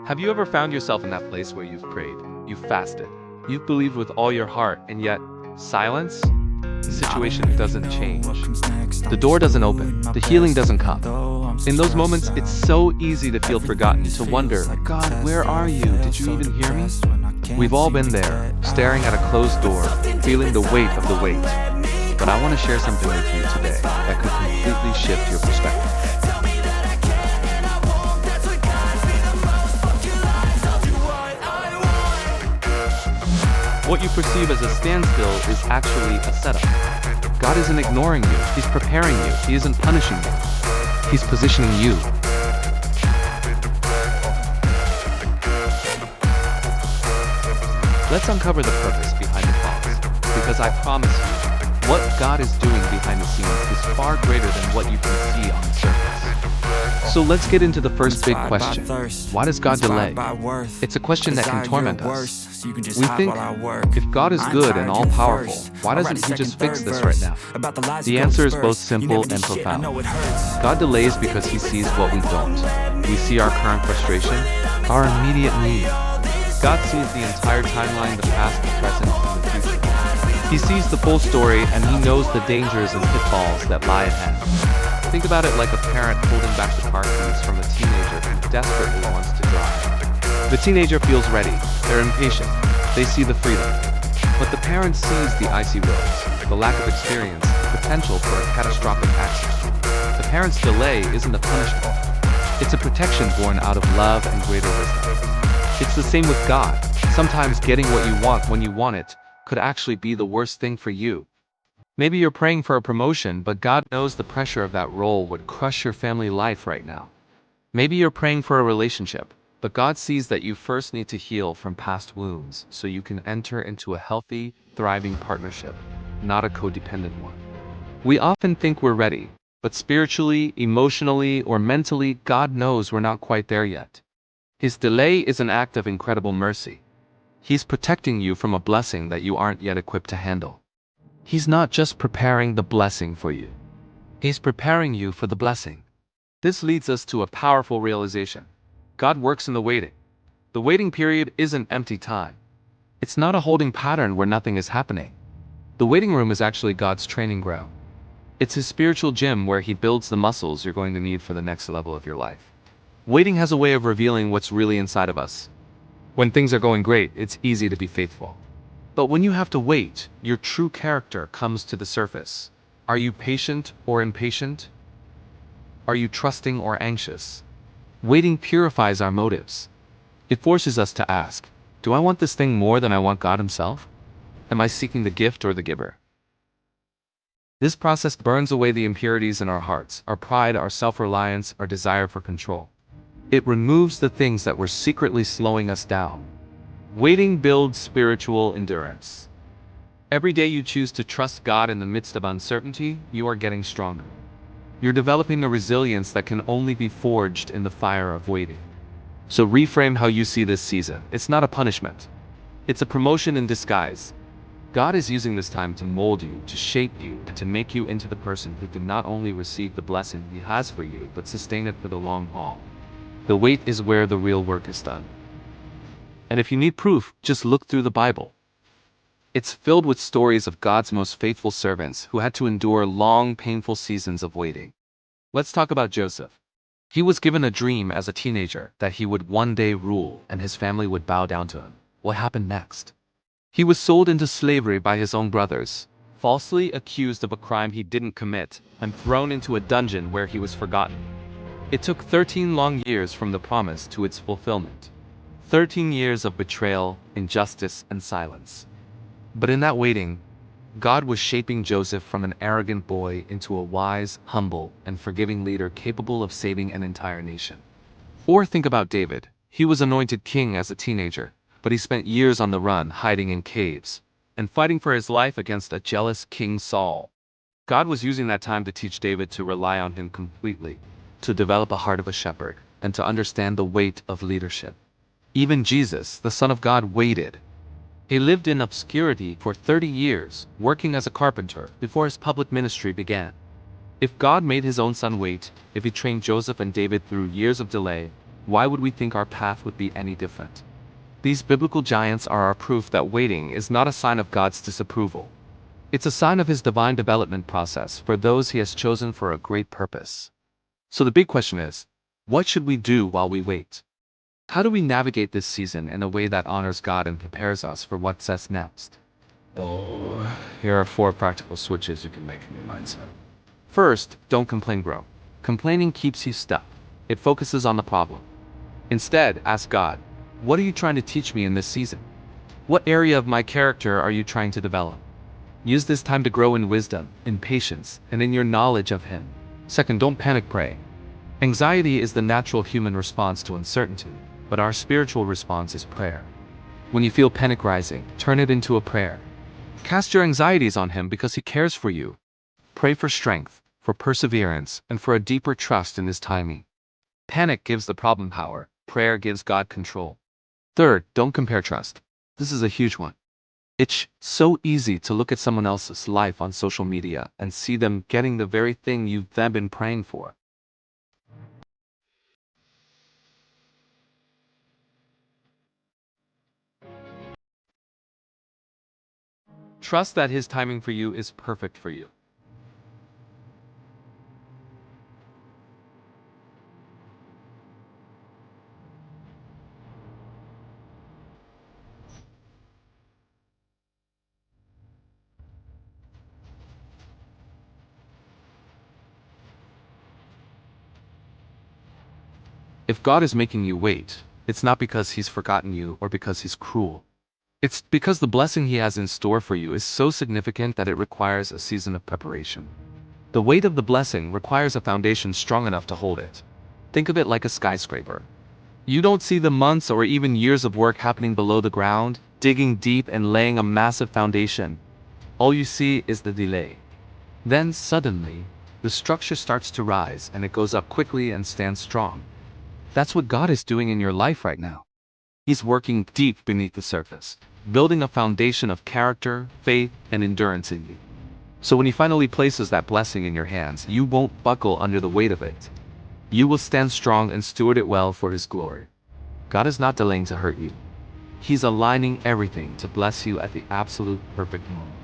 Have you ever found yourself in that place where you've prayed, you've fasted, you've believed with all your heart, and yet, silence? The situation doesn't change. The door doesn't open. The healing doesn't come. In those moments, it's so easy to feel forgotten, to wonder, God, where are you? Did you even hear me? We've all been there, staring at a closed door, feeling the weight of the weight. But I want to share something with you today that could completely shift your perspective. What you perceive as a standstill is actually a setup. God isn't ignoring you, He's preparing you, He isn't punishing you. He's positioning you. Let's uncover the purpose behind the pause, because I promise you, what God is doing behind the scenes is far greater than what you can see on the surface. So let's get into the first big question. Why does God delay? It's a question that can torment us. We think, if God is good and all-powerful, why doesn't He just fix this right now? The answer is both simple and profound. God delays because He sees what we don't. We see our current frustration, our immediate need. God sees the entire timeline, the past, the present, and the future. He sees the full story, and He knows the dangers and pitfalls that lie ahead. Think about it like a parent holding back the car keys from a teenager who desperately wants to drive. The teenager feels ready, they're impatient, they see the freedom. But the parent sees the icy roads, the lack of experience, the potential for a catastrophic accident. The parent's delay isn't a punishment. It's a protection born out of love and greater wisdom. It's the same with God. Sometimes getting what you want when you want it could actually be the worst thing for you. Maybe you're praying for a promotion, but God knows the pressure of that role would crush your family life right now. Maybe you're praying for a relationship, but God sees that you first need to heal from past wounds so you can enter into a healthy, thriving partnership, not a codependent one. We often think we're ready, but spiritually, emotionally, or mentally, God knows we're not quite there yet. His delay is an act of incredible mercy. He's protecting you from a blessing that you aren't yet equipped to handle. He's not just preparing the blessing for you. He's preparing you for the blessing. This leads us to a powerful realization. God works in the waiting. The waiting period isn't empty time. It's not a holding pattern where nothing is happening. The waiting room is actually God's training ground. It's His spiritual gym where He builds the muscles you're going to need for the next level of your life. Waiting has a way of revealing what's really inside of us. When things are going great, it's easy to be faithful. But when you have to wait, your true character comes to the surface. Are you patient or impatient? Are you trusting or anxious? Waiting purifies our motives. It forces us to ask, do I want this thing more than I want God Himself? Am I seeking the gift or the giver? This process burns away the impurities in our hearts, our pride, our self-reliance, our desire for control. It removes the things that were secretly slowing us down. Waiting builds spiritual endurance. Every day you choose to trust God in the midst of uncertainty, you are getting stronger. You're developing a resilience that can only be forged in the fire of waiting. So reframe how you see this season. It's not a punishment. It's a promotion in disguise. God is using this time to mold you, to shape you, and to make you into the person who can not only receive the blessing He has for you, but sustain it for the long haul. The wait is where the real work is done. And if you need proof, just look through the Bible. It's filled with stories of God's most faithful servants who had to endure long, painful seasons of waiting. Let's talk about Joseph. He was given a dream as a teenager that he would one day rule and his family would bow down to him. What happened next? He was sold into slavery by his own brothers, falsely accused of a crime he didn't commit, and thrown into a dungeon where he was forgotten. It took 13 long years from the promise to its fulfillment. 13 years of betrayal, injustice, and silence. But in that waiting, God was shaping Joseph from an arrogant boy into a wise, humble, and forgiving leader capable of saving an entire nation. Or think about David. He was anointed king as a teenager, but he spent years on the run, hiding in caves, and fighting for his life against a jealous King Saul. God was using that time to teach David to rely on Him completely, to develop a heart of a shepherd, and to understand the weight of leadership. Even Jesus, the Son of God, waited. He lived in obscurity for 30 years, working as a carpenter, before His public ministry began. If God made His own Son wait, if He trained Joseph and David through years of delay, Why would we think our path would be any different? These biblical giants are our proof that waiting is not a sign of God's disapproval. It's a sign of his divine development process for those he has chosen for a great purpose. So the big question is, what should we do while we wait? How do we navigate this season in a way that honors God and prepares us for what's next? Oh, here are 4 practical switches you can make in your mindset. First, don't complain, bro. Complaining keeps you stuck. It focuses on the problem. Instead, ask God, what are you trying to teach me in this season? What area of my character are you trying to develop? Use this time to grow in wisdom, in patience, and in your knowledge of him. Second, don't panic, pray. Anxiety is the natural human response to uncertainty, but our spiritual response is prayer. When you feel panic rising, turn it into a prayer. Cast your anxieties on him because he cares for you. Pray for strength, for perseverance, and for a deeper trust in his timing. Panic gives the problem power. Prayer gives God control. Third, don't compare, trust. This is a huge one. It's so easy to look at someone else's life on social media and see them getting the very thing you've then been praying for. Trust that his timing for you is perfect for you. If God is making you wait, it's not because he's forgotten you or because he's cruel. It's because the blessing he has in store for you is so significant that it requires a season of preparation. The weight of the blessing requires a foundation strong enough to hold it. Think of it like a skyscraper. You don't see the months or even years of work happening below the ground, digging deep and laying a massive foundation. All you see is the delay. Then suddenly, the structure starts to rise and it goes up quickly and stands strong. That's what God is doing in your life right now. He's working deep beneath the surface, building a foundation of character, faith, and endurance in you. So when he finally places that blessing in your hands, you won't buckle under the weight of it. You will stand strong and steward it well for his glory. God is not delaying to hurt you. He's aligning everything to bless you at the absolute perfect moment.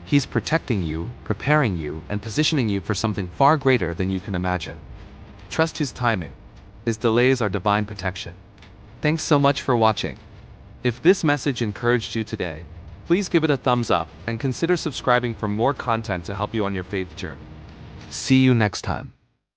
He's protecting you, preparing you, and positioning you for something far greater than you can imagine. Trust his timing. His delays are divine protection. Thanks so much for watching. If this message encouraged you today, please give it a thumbs up and consider subscribing for more content to help you on your faith journey. See you next time.